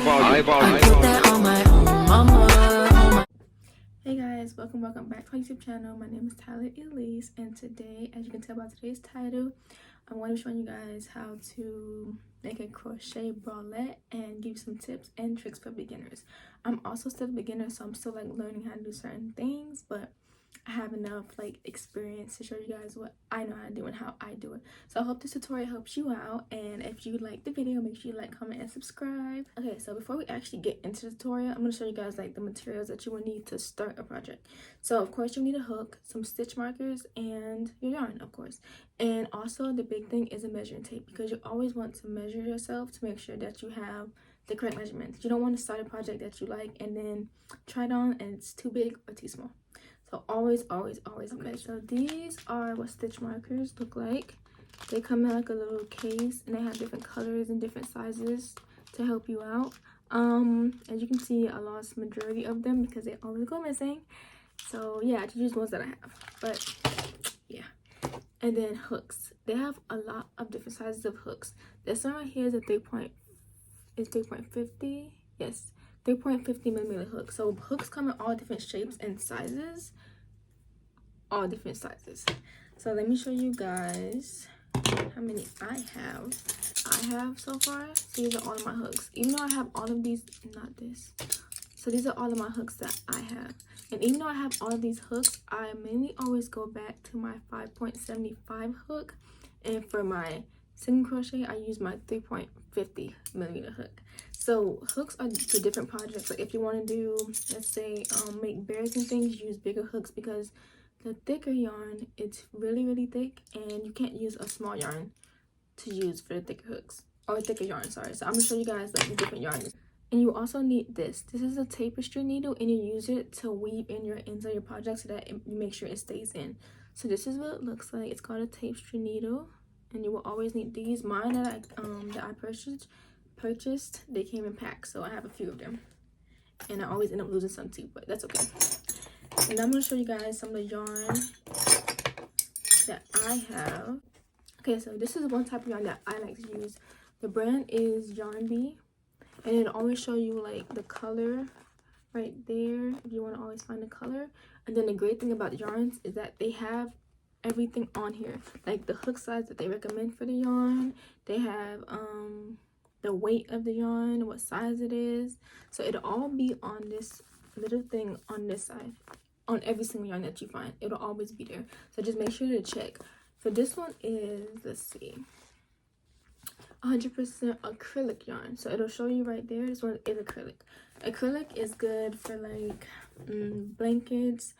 Hey guys, welcome back to my YouTube channel. My name is Tyler Elise, and today, as you can tell by today's title, I'm going to be showing you guys how to make a crochet bralette and give you some tips and tricks for beginners. I'm also still a beginner, so I'm still like learning how to do certain things, but I have enough like experience to show you guys what I know how to do and how I do it. So I hope this tutorial helps you out, and if you like the video, make sure you like, comment, and subscribe. Okay, so before we actually get into the tutorial, I'm going to show you guys like the materials that you will need to start a project. So of course you need a hook, some stitch markers, and your yarn, of course. And also the big thing is a measuring tape, because you always want to measure yourself to make sure that you have the correct measurements. You don't want to start a project that you like and then try it on and it's too big or too small. So always okay, so these are what stitch markers look like. They come in like a little case, and they have different colors and different sizes to help you out. As you can see, I lost majority of them because they always go missing. So yeah, I just use ones that I have. But yeah. And then hooks. They have a lot of different sizes of hooks. This one right here is a 3.50. Yes, 3.50 millimeter hook. So hooks come in all different shapes and sizes. All different sizes. So let me show you guys how many I have so far. So these are all of my hooks. Even though I have all of these, not this. So these are all of my hooks that I have. And even though I have all of these hooks, I mainly always go back to my 5.75 hook. And for my single crochet, I use my 3.50 millimeter hook. So hooks are for different projects. Like if you want to do, let's say, make bears and things, use bigger hooks, because the thicker yarn, it's really thick, and you can't use a small yarn to use for the thicker hooks, or thicker yarn, sorry. So I'm gonna show you guys like the different yarns. And you also need this. This is a tapestry needle, and you use it to weave in your ends of your project so that you make sure it stays in. So this is what it looks like. It's called a tapestry needle, and you will always need these. Mine that I purchased, they came in packs, so I have a few of them, and I always end up losing some too, but that's okay. And I'm going to show you guys some of the yarn that I have. Okay, so this is one type of yarn that I like to use. The brand is Yarn Bee, and it'll always show you like the color right there if you want to always find the color. And then the great thing about the yarns is that they have everything on here, like the hook size that they recommend for the yarn. They have the weight of the yarn, what size it is. So it'll all be on this little thing on this side. On every single yarn that you find, it'll always be there. So just make sure to check. So this one is, let's see, 100% acrylic yarn. So it'll show you right there. This one is acrylic. Acrylic is good for like blankets,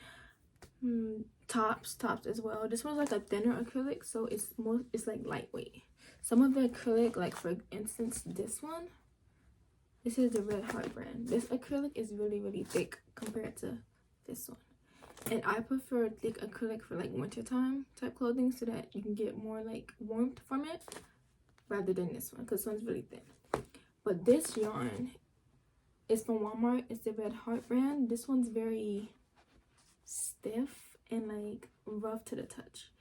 tops as well. This one's like a thinner acrylic, so it's like lightweight. Some of the acrylic, like for instance this one, this is the Red Heart brand. This acrylic is really thick compared to this one. And I prefer thick acrylic for like wintertime type clothing, so that you can get more like warmth from it rather than this one, because this one's really thin. But this yarn is from Walmart. It's the Red Heart brand. This one's very stiff and like rough to the touch,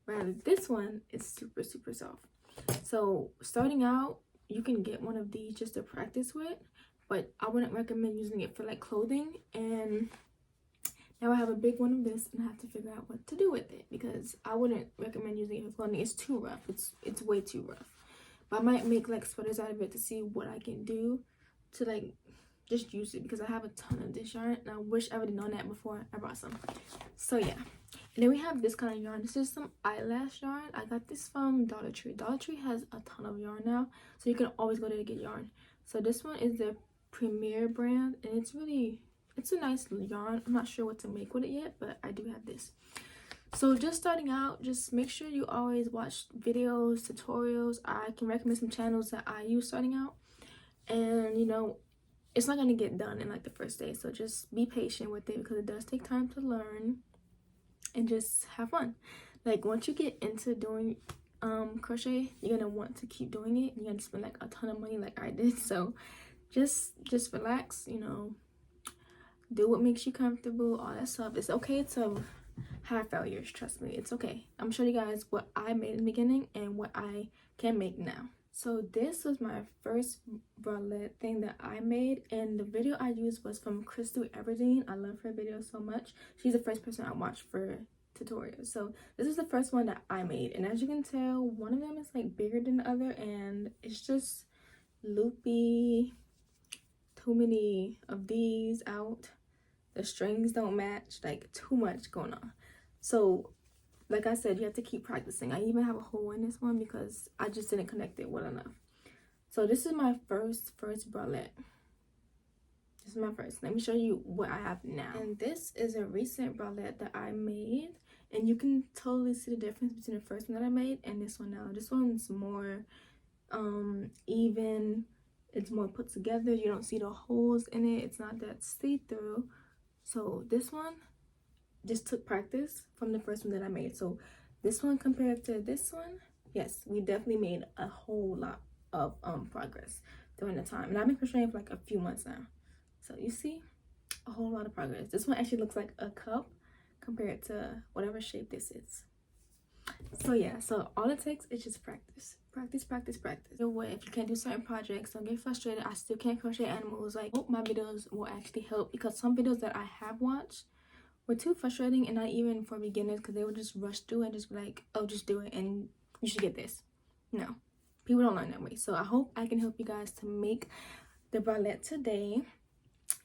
rather this one is super soft. So starting out, you can get one of these just to practice with, but I wouldn't recommend using it for like clothing. And now I have a big one of this, and I have to figure out what to do with it, because I wouldn't recommend using it for clothing. It's too rough. It's way too rough. But I might make like sweaters out of it to see what I can do to like just use it, because I have a ton of this yarn, and I wish I would have known that before I bought some. So yeah. And then we have this kind of yarn. This is some eyelash yarn. I got this from Dollar Tree. Dollar Tree has a ton of yarn now, so you can always go there to get yarn. So this one is the Premier brand, and it's a nice yarn. I'm not sure what to make with it yet, but I do have this. So just starting out, just make sure you always watch videos, tutorials. I can recommend some channels that I use starting out. And you know, it's not going to get done in like the first day, so just be patient with it, because it does take time to learn, and just have fun. Like once you get into doing crochet, you're gonna want to keep doing it, and you're gonna spend like a ton of money like I did. So just relax, you know, do what makes you comfortable, all that stuff. It's okay to have failures, trust me, it's okay. I'm showing you guys what I made in the beginning and what I can make now. So this was my first bralette thing that I made, and the video I used was from Krystal Everdeen. I love her video so much. She's the first person I watched for tutorials. So this is the first one that I made, and as you can tell, one of them is like bigger than the other, and it's just loopy. Too many of these out. The strings don't match, like too much going on. So like I said, you have to keep practicing. I even have a hole in this one because I just didn't connect it well enough. So this is my first bralette. This is my first. Let me show you what I have now. And this is a recent bralette that I made, and you can totally see the difference between the first one that I made and this one now. This one's more even. It's more put together. You don't see the holes in it. It's not that see-through. So this one just took practice from the first one that I made. So this one compared to this one, yes, we definitely made a whole lot of progress during the time. And I've been crocheting for like a few months now. So you see a whole lot of progress. This one actually looks like a cup compared to whatever shape this is. So yeah, so all it takes is just practice. Practice. Either way, if you can't do certain projects, don't get frustrated. I still can't crochet animals. Like, hope my videos will actually help, because some videos that I have watched were too frustrating, and not even for beginners, because they would just rush through and just be like, oh, just do it and you should get this. No, people don't learn that way. So I hope I can help you guys to make the bralette today.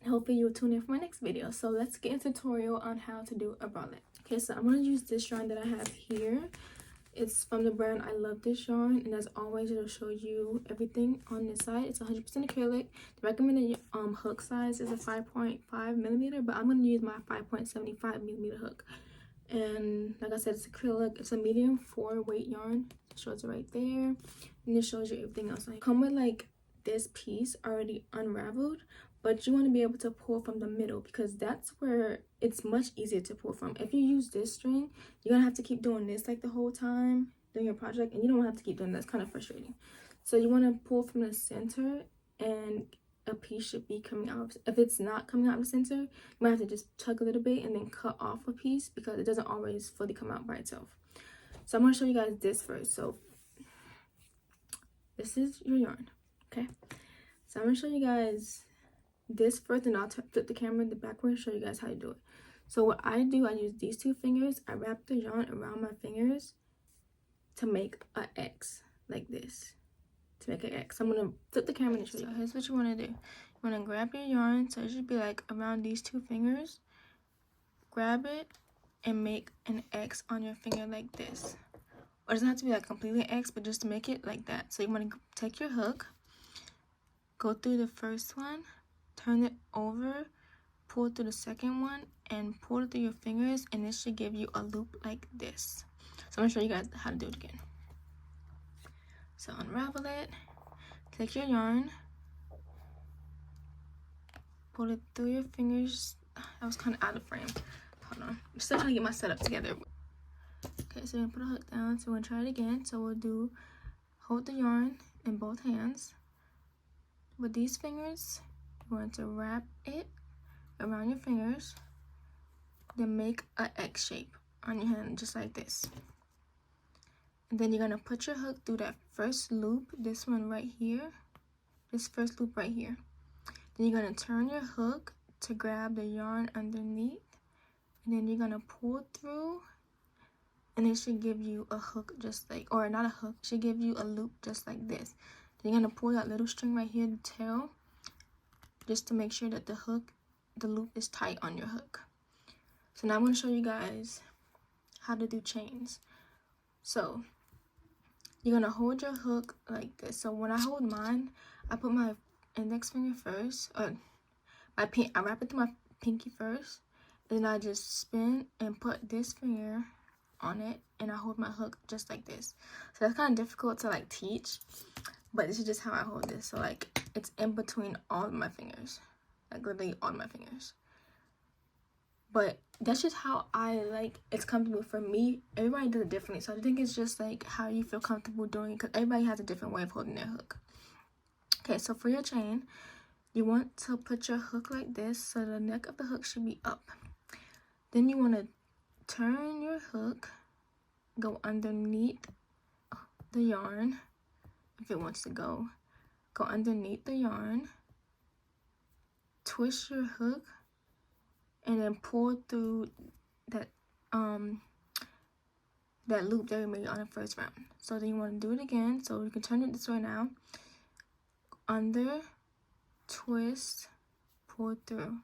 Hopefully you'll tune in for my next video. So let's get into a tutorial on how to do a bralette. Okay, so I'm going to use this yarn that I have here. It's from the brand I Love This Yarn, and as always, it'll show you everything on this side. It's 100% acrylic. The recommended hook size is a 5.5 millimeter, but I'm going to use my 5.75 millimeter hook. And like I said, it's acrylic. It's a medium 4 weight yarn. It shows it right there, and it shows you everything else. I come with like this piece already unraveled, but you want to be able to pull from the middle, because that's where it's much easier to pull from. If you use this string, you're gonna have to keep doing this like the whole time doing your project, and you don't have to keep doing that. It's kind of frustrating. So you want to pull from the center, and a piece should be coming out. If it's not coming out of the center, you might have to just tug a little bit and then cut off a piece, because it doesn't always fully come out by itself. So I'm going to show you guys this first. So this is your yarn, okay? So I'm going to show you guys this first, and I'll flip the camera the backward and show you guys how to do it. So what I do, I use these 2 fingers. I wrap the yarn around my fingers to make an X, like this, to make an X. I'm gonna flip the camera and show you. So here's what you want to do. You want to grab your yarn, so it should be like around these 2 fingers. Grab it and make an X on your finger like this. Or it doesn't have to be like completely an X, but just to make it like that. So you want to take your hook, go through the first one, turn it over, pull through the second one, and pull it through your fingers, and this should give you a loop like this. So I'm going to show you guys how to do it again. So unravel it, take your yarn, pull it through your fingers. That was kind of out of frame. Hold on, I'm still trying to get my setup together. Okay, so we're going to put a hook down. So we're going to try it again. So we'll do, hold the yarn in both hands. With these fingers, you're going to wrap it around your fingers, then make an X shape on your hand, just like this. And then you're going to put your hook through that first loop, this one right here, this first loop right here. Then you're going to turn your hook to grab the yarn underneath, and then you're going to pull through, and it should give you a hook just like, or not a hook, it should give you a loop just like this. Then you're going to pull that little string right here, the tail, just to make sure that the loop is tight on your hook. So now I'm going to show you guys how to do chains. So you're going to hold your hook like this. So when I hold mine, I put my index finger first, or I wrap it through my pinky first, and then I just spin and put this finger on it, and I hold my hook just like this. So that's kind of difficult to like teach, but this is just how I hold this. So like it's in between all of my fingers, like literally all of my fingers. But that's just how I like, it's comfortable for me. Everybody does it differently, so I think it's just like how you feel comfortable doing it, because everybody has a different way of holding their hook. Okay, so for your chain, you want to put your hook like this, so the neck of the hook should be up. Then you want to turn your hook, go underneath the yarn, if it wants to go underneath the yarn, twist your hook, and then pull through that that loop that we made on the first round. So then you want to do it again. So you can turn it this way now. Under, twist, pull through.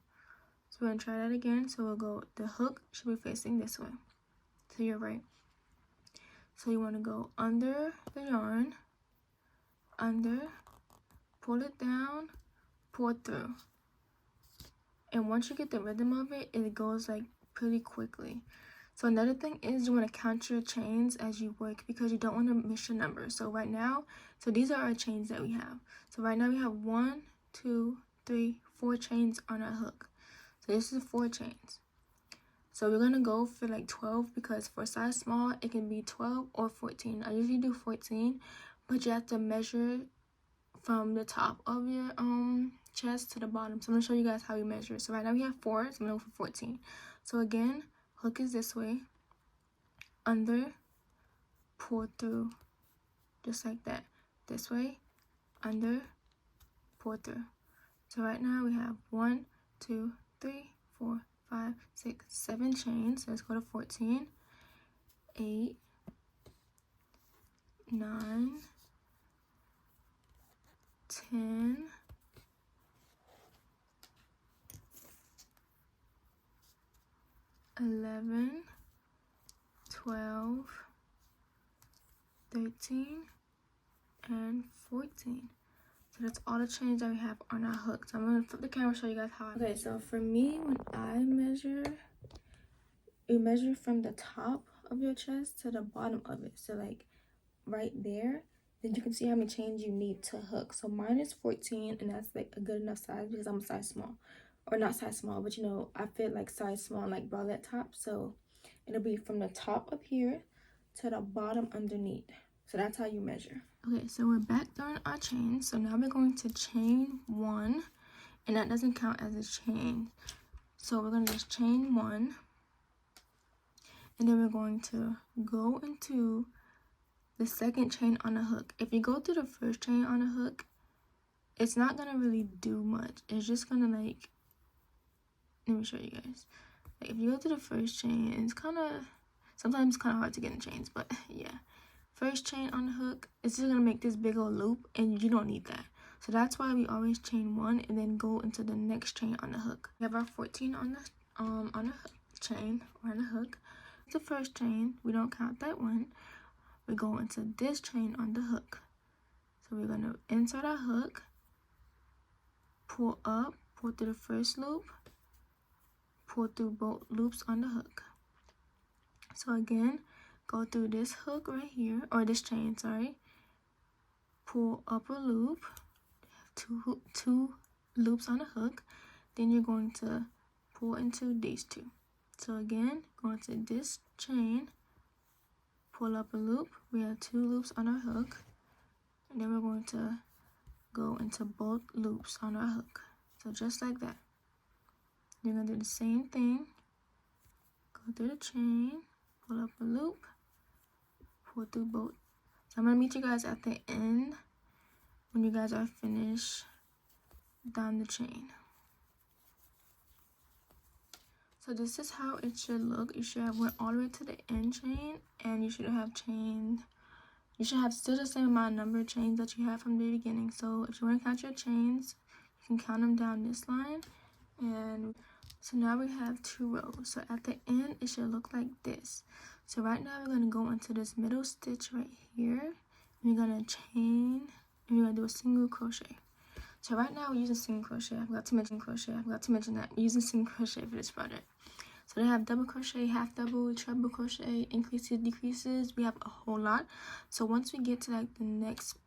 So we're gonna try that again. So we'll go, the hook should be facing this way, to your right. So you want to go under the yarn, under, pull it down, pull through. And once you get the rhythm of it, it goes like pretty quickly. So another thing is you want to count your chains as you work because you don't want to miss your numbers. So right now, so these are our chains that we have. So right now we have 1, 2, 3, 4 chains on our hook. So this is 4 chains. So we're going to go for like 12 because for size small, it can be 12 or 14. I usually do 14, but you have to measure from the top of your chest to the bottom. So I'm going to show you guys how we measure. So right now we have 4, so I'm going to go for 14. So again, hook is this way, under, pull through, just like that. This way, under, pull through. So right now we have 1, 2, 3, 4, 5, 6, 7 chains. So let's go to 14, 8, 9, 10, 11, 12, 13, and 14. So that's all the chains that we have on our hook. So I'm going to flip the camera and show you guys how I measure. Okay, so for me, when I measure, you measure from the top of your chest to the bottom of it. So like right there, then you can see how many chains you need to hook. So mine is 14, and that's like a good enough size because I'm a size small. Or not size small, but you know, I fit like size small, like bralette top. So it'll be from the top of here to the bottom underneath. So that's how you measure. Okay, so we're back doing our chain. So now we're going to chain 1, and that doesn't count as a chain. So we're going to just chain 1, and then we're going to go into the second chain on the hook. If you go through the first chain on the hook, it's not going to really do much. It's just going to like, let me show you guys. Like if you go to the first chain, it's kind of, sometimes it's kind of hard to get in chains, but yeah. First chain on the hook, it's just going to make this big old loop, and you don't need that. So that's why we always chain 1 and then go into the next chain on the hook. We have our 14 on the chain or on the hook. The first chain, we don't count that one. We go into this chain on the hook. So we're going to insert our hook, pull up, pull through the first loop, pull through both loops on the hook. So again, go through this hook right here, or this chain, sorry. Pull up a loop, two loops on the hook. Then you're going to pull into these 2. So again, go into this chain, pull up a loop. We have 2 loops on our hook. And then we're going to go into both loops on our hook. So just like that. You're going to do the same thing. Go through the chain, pull up a loop, pull through both. So I'm going to meet you guys at the end when you guys are finished down the chain. So this is how it should look. You should have went all the way to the end chain, and you should have chained, you should have still the same amount of number of chains that you had from the beginning. So if you want to count your chains, you can count them down this line. And so now we have 2 rows. So at the end, it should look like this. So right now, we're going to go into this middle stitch right here. And we're going to chain, and we're going to do a single crochet. So right now, we're using single crochet. I forgot to mention crochet. I forgot to mention that. We're using single crochet for this project. So they have double crochet, half double, treble crochet, increases, decreases. We have a whole lot. So once we get to like the next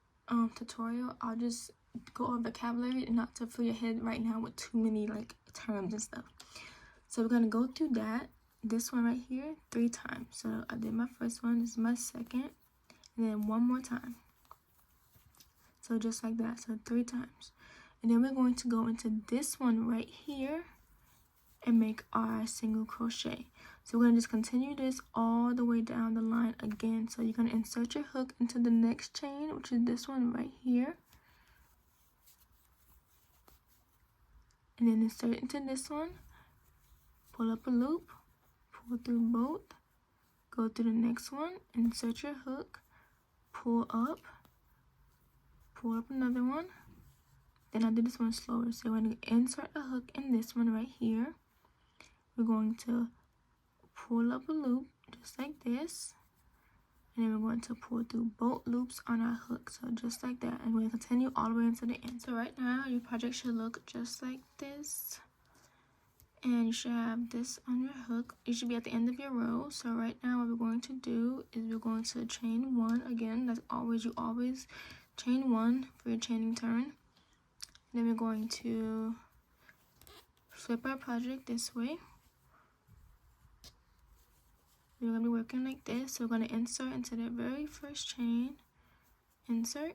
tutorial, I'll just go over vocabulary and not to fill your head right now with too many like terms and stuff. So we're gonna go through this one right here 3 times. So I did my first one, this is my second, and then 1 more time. So just like that, so 3 times. And then we're going to go into this one right here and make our single crochet. So we're going to just continue this all the way down the line again. So you're going to insert your hook into the next chain, which is this one right here, and then insert into this one, pull up a loop, pull through both, go to the next one, insert your hook, pull up another one. Then I'll do this one slower. So we're going to insert a hook in this one right here. We're going to pull up a loop just like this, and then we're going to pull through both loops on our hook, so just like that, and we're going to continue all the way into the end. So right now your project should look just like this, and you should have this on your hook. You should be at the end of your row. So right now what we're going to do is we're going to chain one again. That's always, you always chain one for your chaining turn. And then we're going to flip our project this way. We're going to be working like this. So we're going to insert into the very first chain, insert.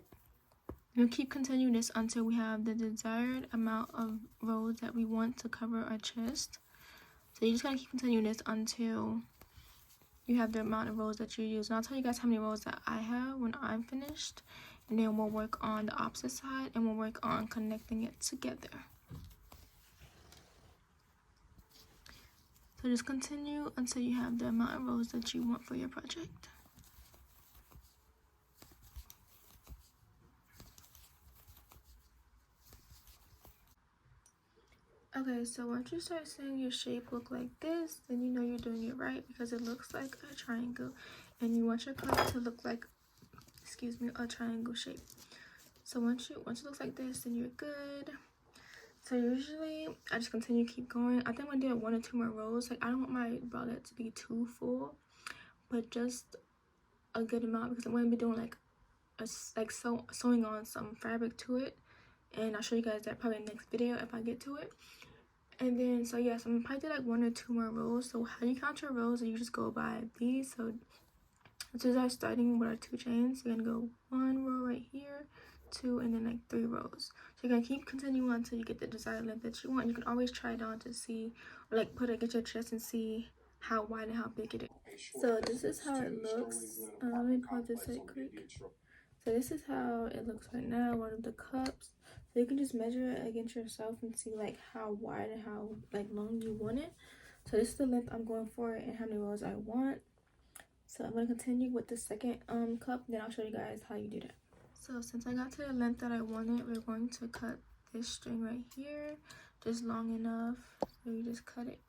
We'll keep continuing this until we have the desired amount of rows that we want to cover our chest. So you just gotta keep continuing this until you have the amount of rows that you use. And I'll tell you guys how many rows that I have when I'm finished. And then we'll work on the opposite side and we'll work on connecting it together. So just continue until you have the amount of rows that you want for your project. Okay, so once you start seeing your shape look like this, then you know you're doing it right because it looks like a triangle, and you want your cup to look like, excuse me, a triangle shape. So once it looks like this, then you're good. So usually I just continue, keep going. I think I'm gonna do 1 or 2 more rows. Like I don't want my bralette to be too full, but just a good amount because I'm gonna be doing like sewing on some fabric to it, and I'll show you guys that probably in the next video if I get to it. And then so yes, I'm gonna probably do like 1 or 2 more rows. So how you count your rows, you just go by these. So this is our starting with our 2 chains. You're gonna go 1 row right here, 2, and then like 3 rows. So you're gonna keep continuing until you get the desired length that you want. You can always try it on to see, or like put it against your chest and see how wide and how big it is. So this is how it looks. Let me pause this right quick. So this is how it looks right now, one of the cups. So you can just measure it against yourself and see like how wide and how like long you want it. So this is the length I'm going for and how many rows I want. So I'm going to continue with the second cup, then I'll show you guys how you do that. So since I got to the length that I wanted, we're going to cut this string right here just long enough. So you just cut it.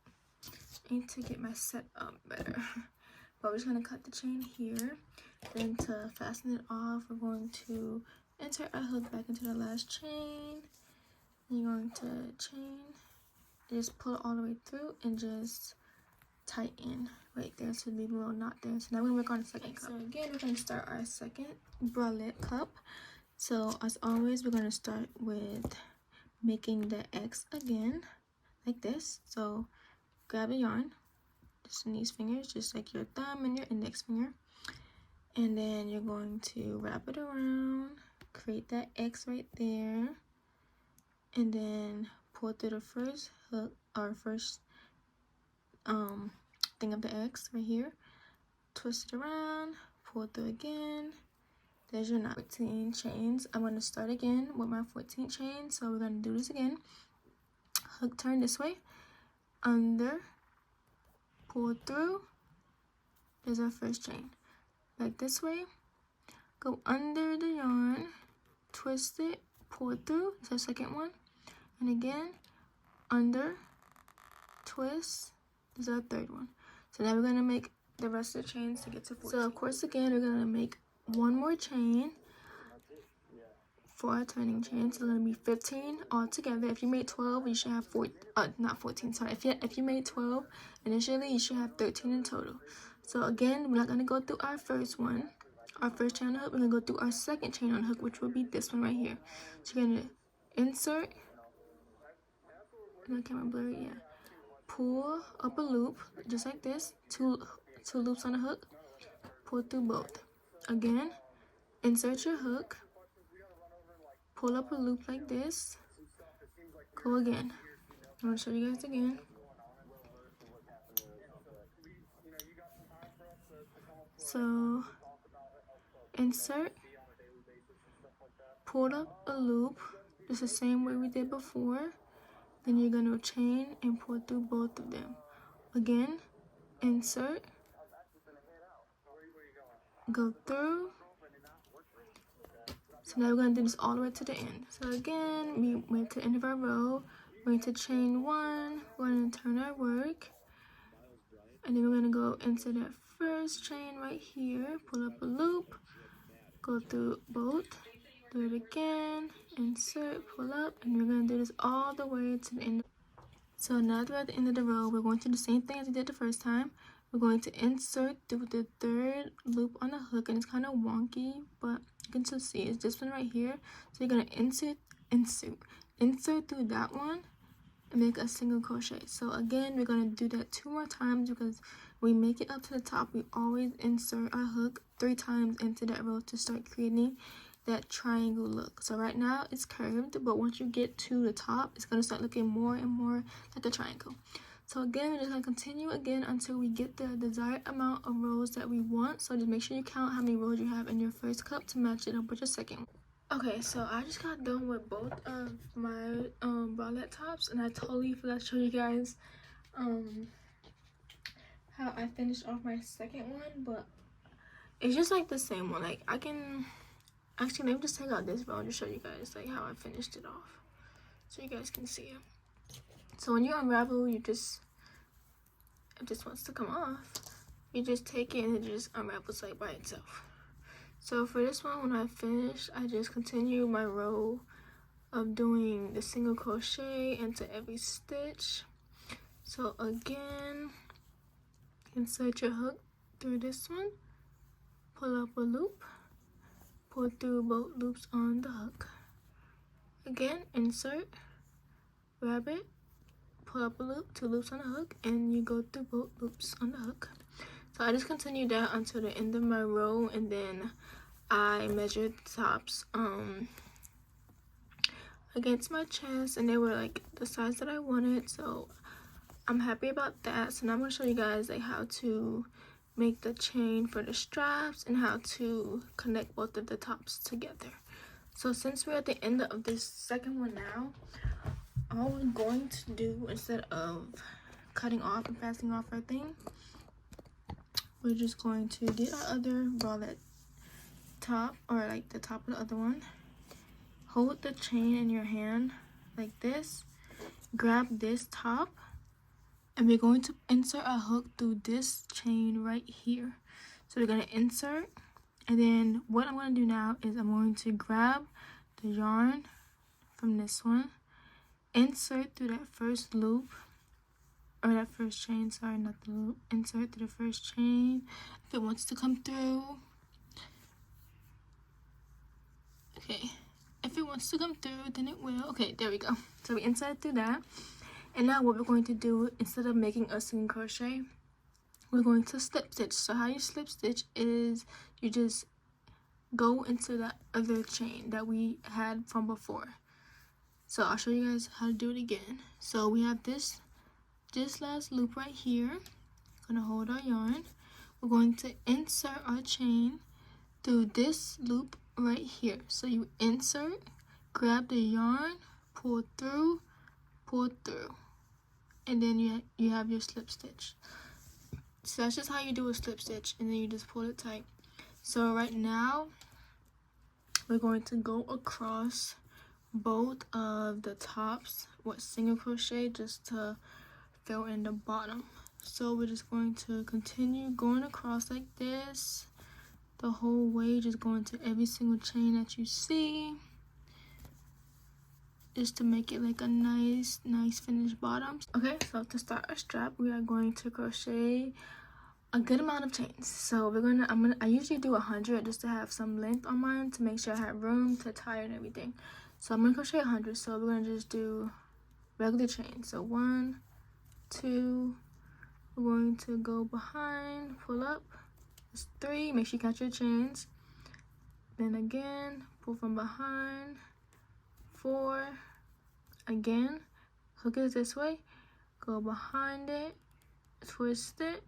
I need to get my set up better. But we're just going to cut the chain here. Then to fasten it off, we're going to insert our hook back into the last chain. You're going to chain, just pull it all the way through and just tighten right there to leave a little knot there. So now we're going to work on the second cup. So again, we're going to start our second bralette cup. So as always, we're going to start with making the X again, like this. So grab a yarn, just in these fingers, just like your thumb and your index finger. And then you're going to wrap it around, create that X right there, and then pull through the first hook, or first thing of the X right here, twist it around, pull through again. There's your knot. 14 chains. I'm going to start again with my 14 chains. So we're going to do this again. Hook turn this way, under, pull through. There's our first chain. Like this way, go under the yarn, twist it, pull it through. It's our second one. And again, under, twist. This is our third one. So now we're going to make the rest of the chains to get to 14. So of course, again, we're going to make 1 more chain for our turning chain. So it's going to be 15 altogether. If you made 12, you should have not 14, sorry. If you made 12 initially, you should have 13 in total. So again, we're not going to go through our first one, our first chain on the hook. We're going to go through our second chain on the hook, which will be this one right here. So you're going to insert, my camera blurry, yeah. Pull up a loop, just like this, two loops on the hook, pull through both. Again, insert your hook, pull up a loop like this, go again. I'm going to show you guys again. So insert, pull up a loop, just the same way we did before. Then you're going to chain and pull through both of them. Again, insert, go through. So now we're going to do this all the way to the end. So again, we went to the end of our row. We're going to chain one, we're going to turn our work, and then we're going to go into that first chain right here, pull up a loop, go through both, do it again, insert, pull up, and we're going to do this all the way to the end. So now that we're at the end of the row, we're going to do the same thing as we did the first time. We're going to insert through the third loop on the hook, and it's kind of wonky, but you can still see it's this one right here. So you're going to insert through that one and make a single crochet. So again, we're going to do that 2 more times because when we make it up to the top, we always insert our hook 3 times into that row to start creating that triangle look. So right now it's curved, but once you get to the top, it's going to start looking more and more like a triangle. So again, we're just going to continue again until we get the desired amount of rows that we want. So just make sure you count how many rows you have in your first cup to match it up with your second one. Okay, so I just got done with both of my bralette tops, and I totally forgot to show you guys how I finished off my second one, but it's just like the same one. Like I can actually, let me just take out this row and just show you guys like how I finished it off so you guys can see it. So when you unravel, you just, it just wants to come off, you just take it and it just unravels like by itself. So for this one, when I finish, I just continue my row of doing the single crochet into every stitch. So again, insert your hook through this one, pull up a loop, pull through both loops on the hook. Again, insert, grab it, pull up a loop, 2 loops on the hook, and you go through both loops on the hook. So I just continued that until the end of my row, and then I measured the tops against my chest, and they were like the size that I wanted, so I'm happy about that. So now I'm going to show you guys like how to make the chain for the straps and how to connect both of the tops together. So since we're at the end of this second one now, all we're going to do, instead of cutting off and passing off our thing, we're just going to get our other bralette top, or like the top of the other one, hold the chain in your hand like this, grab this top, and we're going to insert our hook through this chain right here. So we're going to insert, and then what I'm going to do now is I'm going to grab the yarn from this one, insert through that first loop, or that first chain, sorry, not the loop, insert through the first chain if it wants to come through. Okay, if it wants to come through, then it will. Okay, there we go. So we insert through that, and now what we're going to do, instead of making a single crochet, we're going to slip stitch. So how you slip stitch is you just go into that other chain that we had from before. So I'll show you guys how to do it again. So we have this last loop right here. We're gonna hold our yarn. We're going to insert our chain through this loop right here. So you insert, grab the yarn, pull through, and then you have your slip stitch. So that's just how you do a slip stitch, and then you just pull it tight. So right now we're going to go across both of the tops with single crochet just to fill in the bottom. So we're just going to continue going across like this the whole way, just going to every single chain that you see, just to make it like a nice finished bottom. Okay, so to start our strap, we are going to crochet a good amount of chains. So we're gonna, I usually do 100 just to have some length on mine to make sure I have room to tie and everything. So I'm gonna crochet 100. So we're gonna just do regular chains. So 1, 2, we're going to go behind, pull up. It's 3. Make sure you catch your chains. Then again, pull from behind. 4. Again, hook it this way. Go behind it, twist it.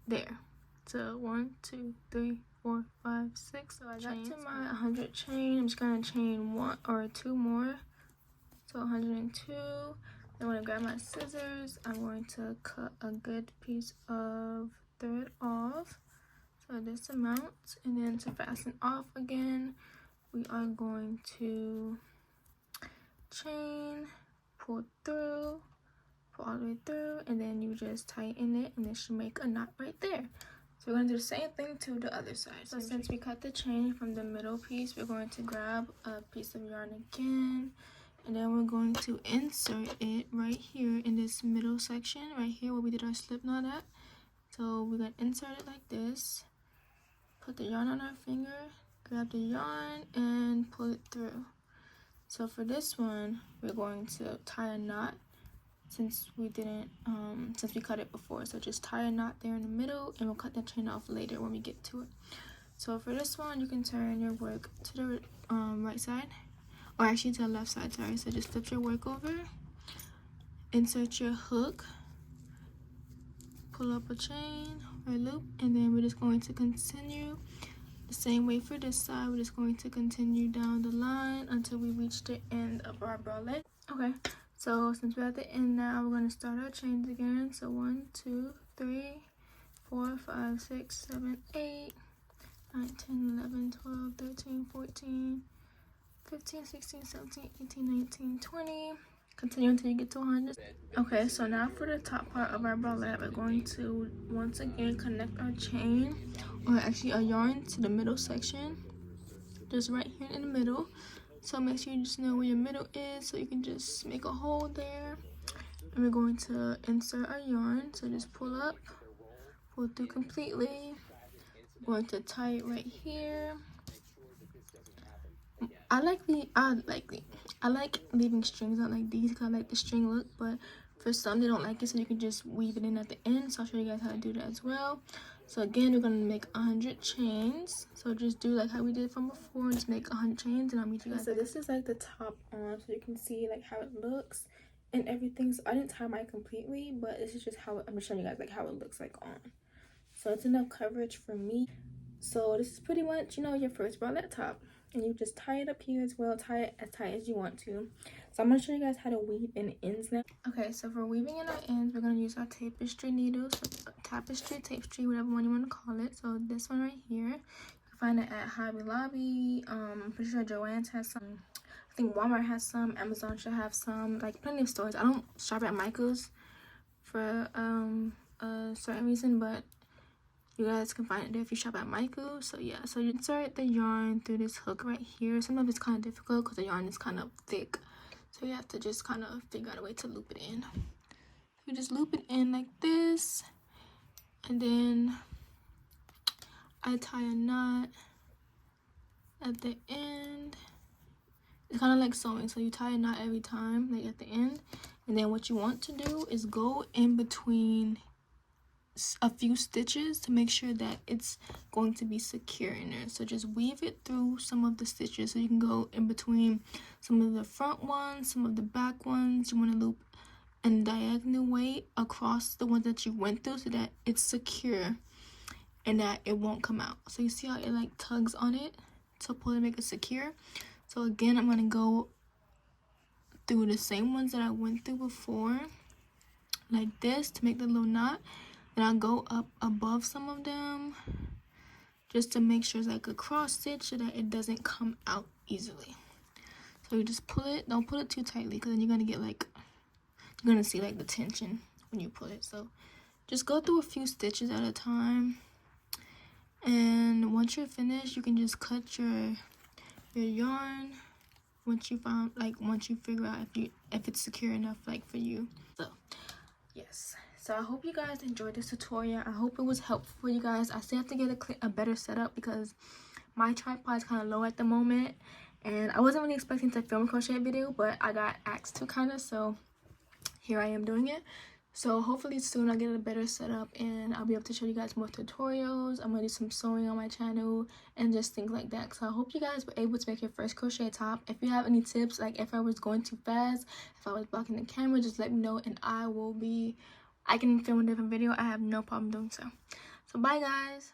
There. to 1, 2, 3, 4, 5, 6. So I got to my 100 chain. I'm just gonna chain 1 or 2 more. So 102. Then when I grab my scissors, I'm going to cut a good piece of thread off. So this amount, and then to fasten off again, we are going to chain, pull through, pull all the way through, and then you just tighten it, and it should make a knot right there. So we're going to do the same thing to the other side. So since we cut the chain from the middle piece, we're going to grab a piece of yarn again, and then we're going to insert it right here in this middle section, right here where we did our slip knot at. So we're going to insert it like this, put the yarn on our finger, grab the yarn, and pull it through. So for this one, we're going to tie a knot since we didn't, since we cut it before. So just tie a knot there in the middle, and we'll cut the chain off later when we get to it. So for this one, you can turn your work to the right side, or actually to the left side, sorry. So just flip your work over, insert your hook, pull up a chain or loop, and then we're just going to continue the same way for this side. We're just going to continue down the line until we reach the end of our bralette. Okay, so since we're at the end now, we're going to start our chains again. So 1, 2, 3, 4, 5, 6, 7, 8, 9, 10, 11, 12, 13, 14, 15, 16, 17, 18, 19, 20. Continue until you get to 100. Okay, so now for the top part of our bralette, we're going to once again connect our chain, or actually a yarn, to the middle section, just right here in the middle. So make sure you just know where your middle is, so you can just make a hole there. And we're going to insert our yarn, so just pull up, pull through completely. We're going to tie it right here. I like leaving strings out like these because I like the string look, but for some they don't like it, so you can just weave it in at the end. So I'll show you guys how to do that as well. So again, we're gonna make 100 chains. So just do like how we did from before, and just make 100 chains, and I'll meet you guys. So this is like the top on, so you can see like how it looks and everything. So I didn't tie mine completely, but this is just how I'm just showing you guys like how it looks like on. So it's enough coverage for me. So this is pretty much, you know, your first bralette top. And you just tie it up here as well, tie it as tight as you want to. So I'm going to show you guys how to weave in the ends now. Okay, so for weaving in our ends, we're going to use our tapestry needles, tapestry, whatever one you want to call it. So this one right here, you can find it at Hobby Lobby. I'm pretty sure Joann's has some. I think Walmart has some. Amazon should have some. Like plenty of stores. I don't shop at Michael's for a certain reason, but you guys can find it there if you shop at Michael's. So yeah, so you insert the yarn through this hook right here. Sometimes it's kind of difficult because the yarn is kind of thick, so you have to just kind of figure out a way to loop it in. You just loop it in like this, and then I tie a knot at the end. It's kind of like sewing, so you tie a knot every time, like at the end, and then what you want to do is go in between a few stitches to make sure that it's going to be secure in there. So just weave it through some of the stitches, so you can go in between some of the front ones, some of the back ones. You want to loop in a diagonal way across the ones that you went through, so that it's secure and that it won't come out. So you see how it like tugs on it to pull and make it secure. So again, I'm going to go through the same ones that I went through before, like this, to make the little knot. And I'll go up above some of them just to make sure it's like a cross stitch, so that it doesn't come out easily. So you just pull it. Don't pull it too tightly, because then you're gonna get like, you're gonna see like the tension when you pull it. So just go through a few stitches at a time, and once you're finished, you can just cut your yarn once you figure out if it's secure enough like for you. So yes. So I hope you guys enjoyed this tutorial. I hope it was helpful for you guys. I still have to get a better setup because my tripod is kind of low at the moment, and I wasn't really expecting to film a crochet video, but I got asked to kind of, so here I am doing it. So hopefully soon I'll get a better setup, and I'll be able to show you guys more tutorials. I'm gonna do some sewing on my channel and just things like that. So I hope you guys were able to make your first crochet top. If you have any tips, like if I was going too fast, if I was blocking the camera, just let me know, and I can film a different video. I have no problem doing so. So bye guys.